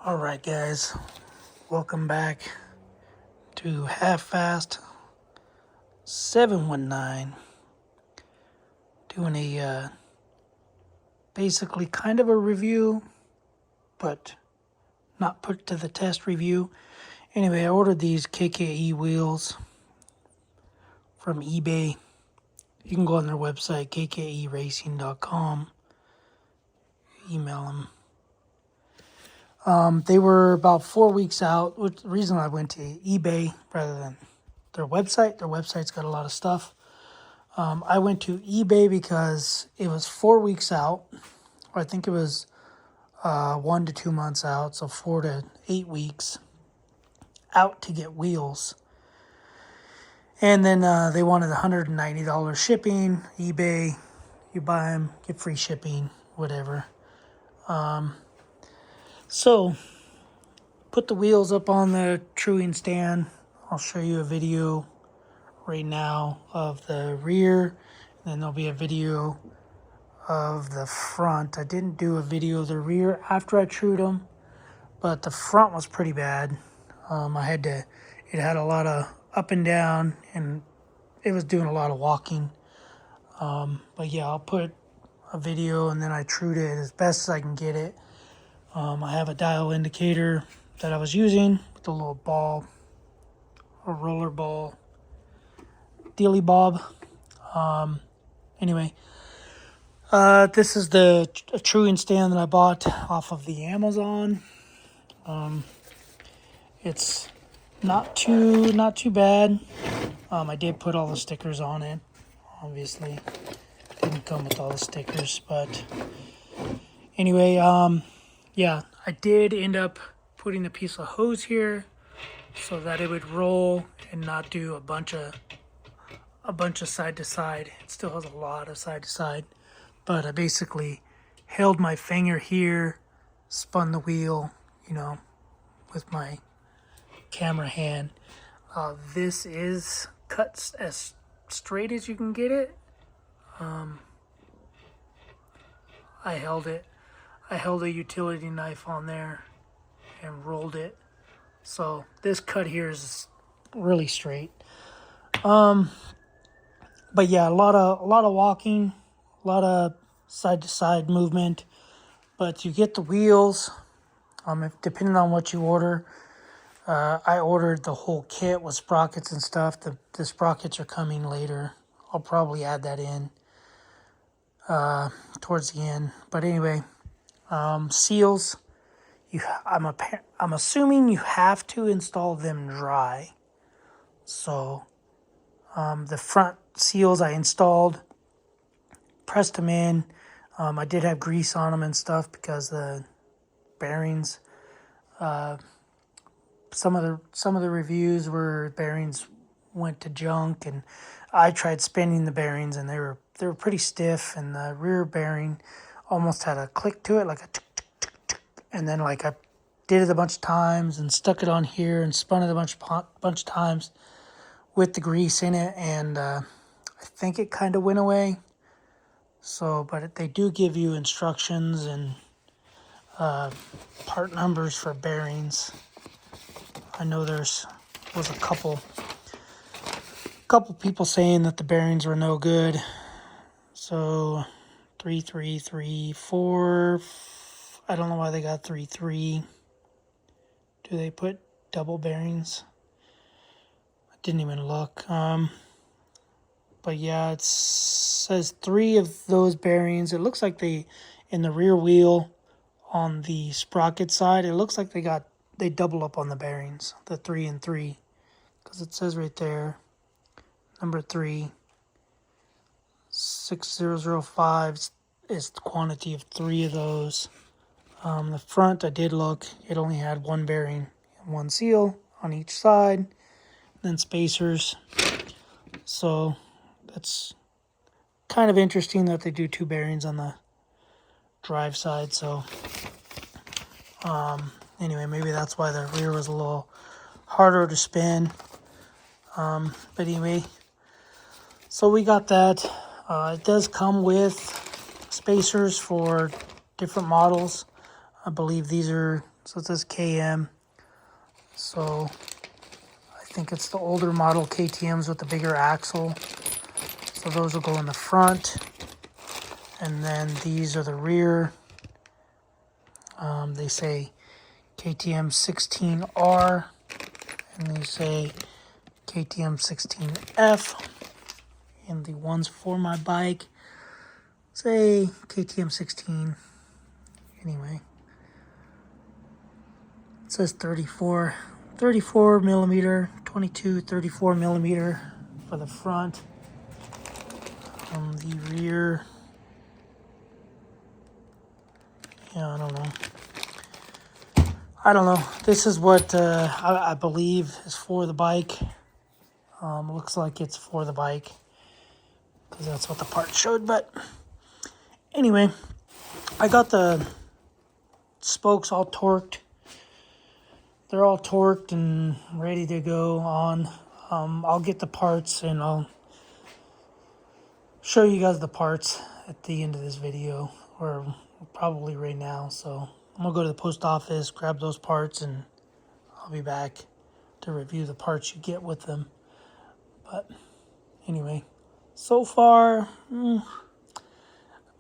Alright guys, welcome back to Half Fast 719, doing a basically kind of a review, but not put to the test review. Anyway, I ordered these KKE wheels from eBay. You can go on their website, kkeracing.com, email them. They were about 4 weeks out, which the reason I went to eBay rather than their website's got a lot of stuff. I went to eBay because it was 4 weeks out, or I think it was 1 to 2 months out, so 4 to 8 weeks out to get wheels. And then they wanted $190 shipping, eBay, you buy them, get free shipping, whatever. So, put the wheels up on the truing stand. I'll show you a video right now of the rear, and then there'll be a video of the front. I didn't do a video of the rear after I trued them, but the front was pretty bad. It had a lot of up and down, and it was doing a lot of walking. But yeah, I'll put a video, and then I trued it as best as I can get it. I have a dial indicator that I was using with a little ball, a roller ball, dealy bob. Anyway, this is the truing stand that I bought off of the Amazon. It's not too bad. I did put all the stickers on it. Obviously, didn't come with all the stickers, but anyway, yeah, I did end up putting a piece of hose here so that it would roll and not do a bunch of side to side. It still has a lot of side to side, but I basically held my finger here, spun the wheel, with my camera hand. This is cut as straight as you can get it. I held a utility knife on there and rolled it. So this cut here is really straight. But yeah, a lot of walking, a lot of side to side movement. But you get the wheels, depending on what you order. I ordered the whole kit with sprockets and stuff. The sprockets are coming later. I'll probably add that in towards the end. But anyway, seals. I'm assuming you have to install them dry. So the front seals I installed, pressed them in. I did have grease on them and stuff because the bearings. Some of the reviews were bearings went to junk, and I tried spinning the bearings, and they were pretty stiff, and the rear bearing almost had a click to it, like a tick, tick, tick, tick. And then like I did it a bunch of times and stuck it on here and spun it a bunch of times with the grease in it, and I think it kind of went away. So, but they do give you instructions and part numbers for bearings. I know was a couple people saying that the bearings were no good. So 3, 4. I don't know why they got 3. Do they put double bearings? I didn't even look. But yeah, it says 3 of those bearings. It looks like in the rear wheel on the sprocket side, it looks like they double up on the bearings, the 3 and 3, because it says right there, number 3, 6005 is the quantity of 3 of those. The front, I did look, it only had 1 bearing and 1 seal on each side, then spacers. So that's kind of interesting that they do 2 bearings on the drive side. So anyway, maybe that's why the rear was a little harder to spin. But anyway, so we got that. It does come with spacers for different models. I believe these are So it says KM. So I think it's the older model KTMs with the bigger axle. So those will go in the front. And then these are the rear. They say KTM 16R. And they say KTM 16F. And the ones for my bike say KTM 16. Anyway. It says 34 millimeter, 22, 34 millimeter for the front. The rear, yeah, I don't know. This is what I believe is for the bike. Looks like it's for the bike because that's what the part showed. But anyway, I got the spokes all torqued. They're all torqued and ready to go on. I'll get the parts and I'll show you guys the parts at the end of this video, or probably right now. So I'm gonna go to the post office, grab those parts, and I'll be back to review the parts you get with them. But anyway, so far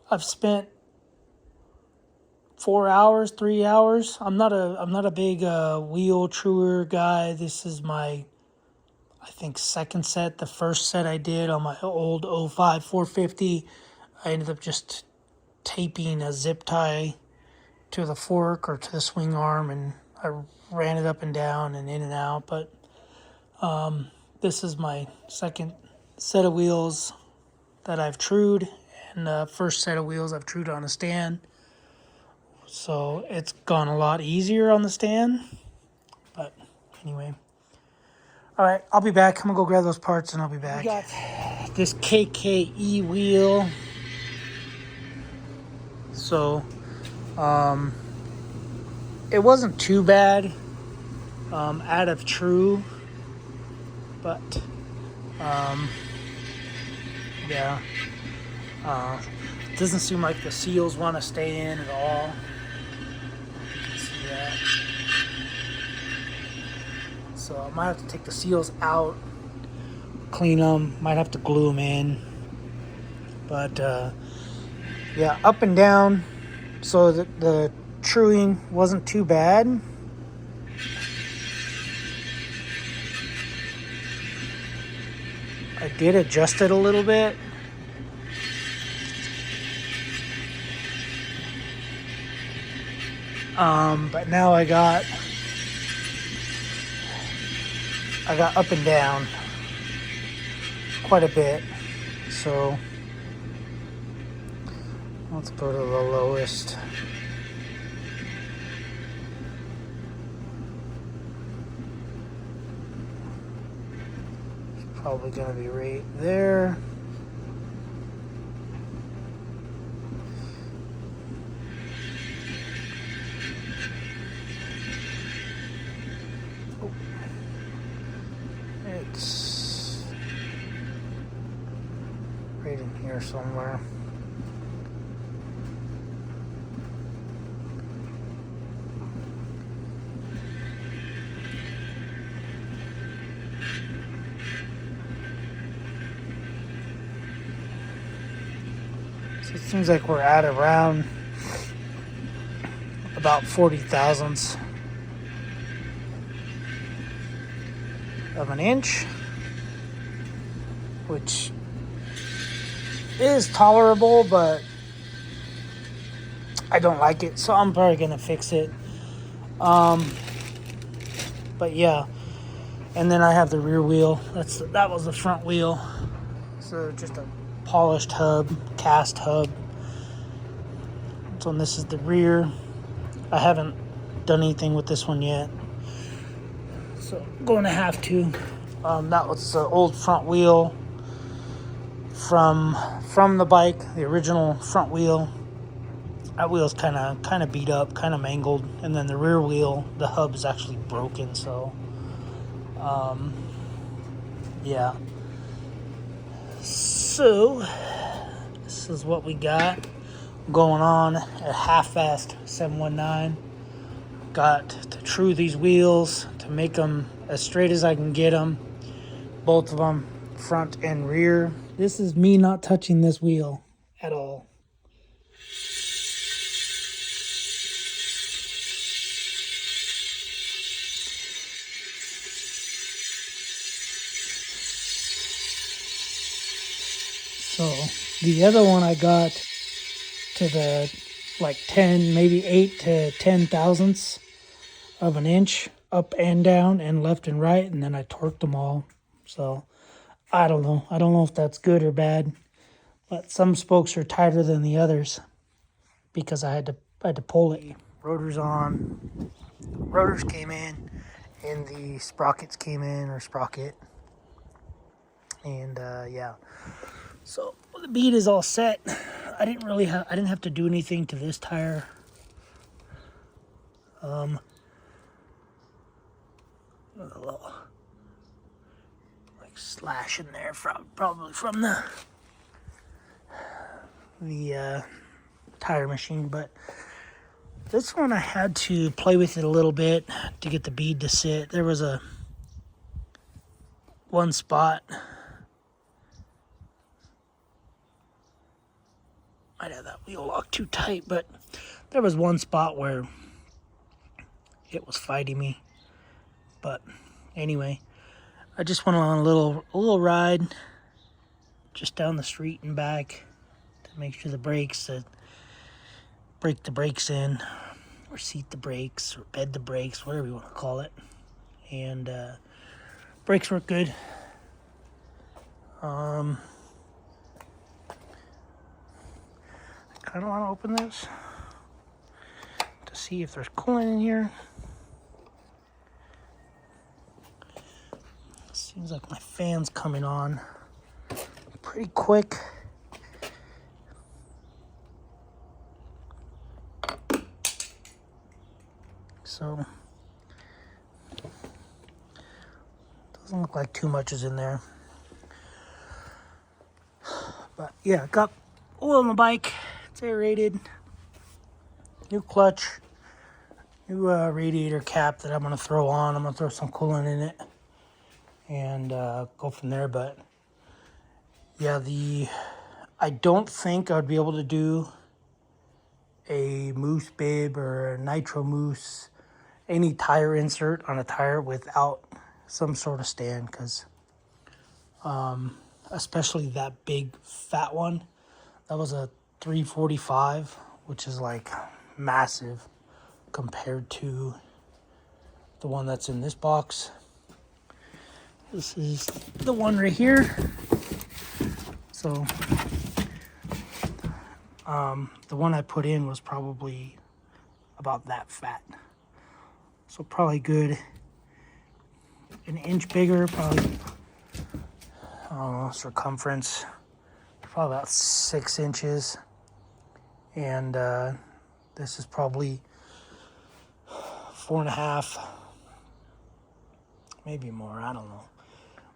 I've spent 4 hours, 3 hours. I'm not a big wheel truer guy. This is my, I think, second set. The first set I did on my old 05 450, I ended up just taping a zip tie to the fork or to the swing arm, and I ran it up and down and in and out. But this is my second set of wheels that I've trued, and the first set of wheels I've trued on a stand. So it's gone a lot easier on the stand. But anyway. Alright, I'll be back. I'm going to go grab those parts and I'll be back. We got this KKE wheel. So, it wasn't too bad out of true. But, yeah. It doesn't seem like the seals want to stay in at all. Yeah. So I might have to take the seals out, clean them, might have to glue them in. But yeah, up and down. So the truing wasn't too bad. I did adjust it a little bit. But now I got up and down quite a bit. So let's go to the lowest. It's probably going to be right there. It's right in here somewhere. So it seems like we're at around about 40 thousandths of an inch, which is tolerable, but I don't like it, so I'm probably gonna fix it. But yeah, and then I have the rear wheel. That was the front wheel. So just a polished hub, cast hub. So this is the rear. I haven't done anything with this one yet, so I'm going to have to. That was the old front wheel from the bike, the original front wheel. That wheel's kind of beat up, kind of mangled, and then the rear wheel, the hub is actually broken. So, yeah. So this is what we got going on at half-fast 719. got to true these wheels to make them as straight as I can get them. Both of them, front and rear. This is me not touching this wheel at all. So the other one I got to the like 10, maybe 8 to 10 thousandths of an inch up and down and left and right, and then I torqued them all. So I don't know. I don't know if that's good or bad, but some spokes are tighter than the others because I had to pull it. Rotors on. Rotors came in, and the sprockets came in, or sprocket, and yeah. So the bead is all set. I didn't have to do anything to this tire. A little like slash in there probably from the tire machine, but this one I had to play with it a little bit to get the bead to sit. There was one spot. I'd have that wheel locked too tight, but there was one spot where it was fighting me. But anyway, I just went on a little ride just down the street and back to make sure the brakes, break the brakes in, or seat the brakes, or bed the brakes, whatever you want to call it. And brakes work good. I kind of want to open this to see if there's coolant in here. Seems like my fan's coming on pretty quick. So doesn't look like too much is in there. But yeah, got oil on the bike. It's aerated. New clutch. New radiator cap that I'm going to throw on. I'm going to throw some coolant in it and go from there. But yeah, I don't think I'd be able to do a moose bib or a nitro moose, any tire insert on a tire without some sort of stand, because especially that big fat one, that was a 345, which is like massive compared to the one that's in this box. This is the one right here. So the one I put in was probably about that fat. So probably good an inch bigger, probably, I don't know, circumference, probably about 6 inches. And this is probably 4.5, maybe more, I don't know.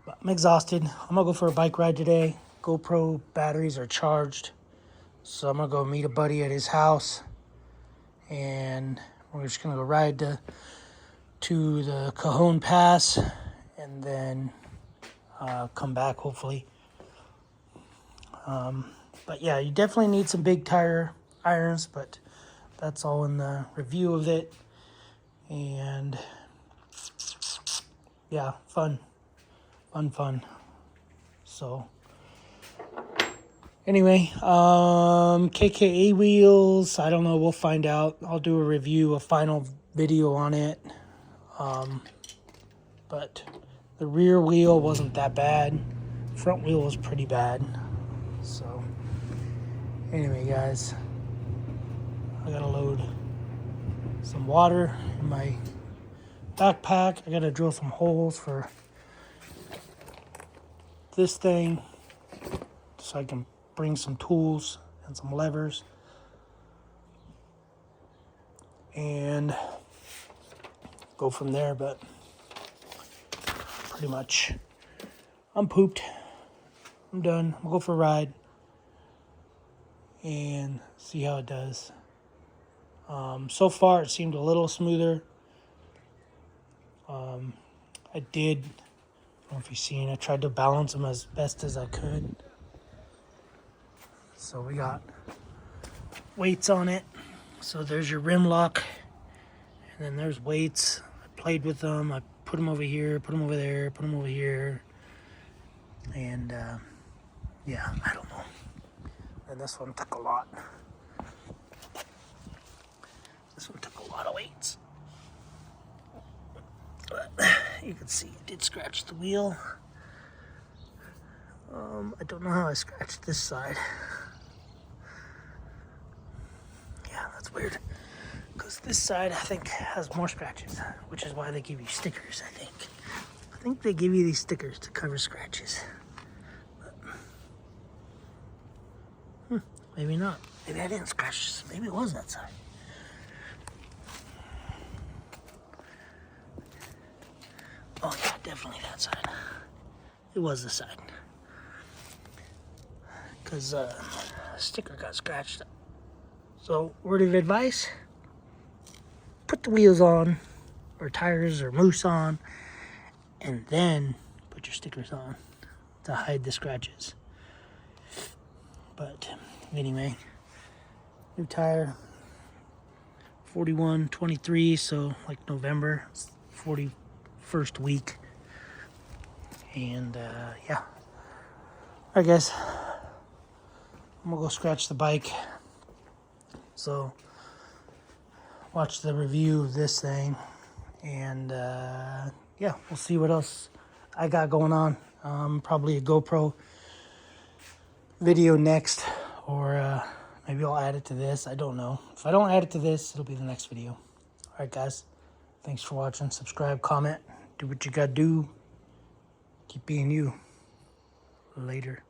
But I'm exhausted. I'm gonna go for a bike ride today. GoPro batteries are charged. So I'm gonna go meet a buddy at his house, and we're just gonna go ride to the Cajon Pass, and then come back hopefully. But yeah, you definitely need some big tire irons, but that's all in the review of it. And yeah, fun. So anyway, KKE wheels, I don't know, we'll find out. I'll do a review, a final video on it. But the rear wheel wasn't that bad. Front wheel was pretty bad. So anyway, guys, I gotta load some water in my backpack. I gotta drill some holes for this thing so I can bring some tools and some levers, and go from there. But pretty much I'm pooped. I'm done. I'll go for a ride and see how it does. So far it seemed a little smoother I did, I don't know if you've seen, I tried to balance them as best as I could. So we got weights on it. So there's your rim lock, and then there's weights. I played with them. I put them over here, put them over there, put them over here. And yeah, I don't know. And this one took a lot. This one took a lot of weights. But you can see it did scratch the wheel. I don't know how I scratched this side. Yeah, that's weird. Because this side, I think, has more scratches, which is why they give you stickers, I think. I think they give you these stickers to cover scratches. But, maybe not. Maybe I didn't scratch this. Maybe it was that side. Oh yeah, definitely that side. It was the side. Because the sticker got scratched. So, word of advice, put the wheels on, or tires, or moose on, and then put your stickers on to hide the scratches. But anyway, new tire, 41-23, so like November, 41st week. And yeah, alright guys, I'm gonna go scratch the bike. So watch the review of this thing, and yeah, we'll see what else I got going on. Probably a GoPro video next, or maybe I'll add it to this. I don't know. If I don't add it to this, it'll be the next video. Alright guys, thanks for watching. Subscribe, comment, do what you gotta do. Keep being you. Later.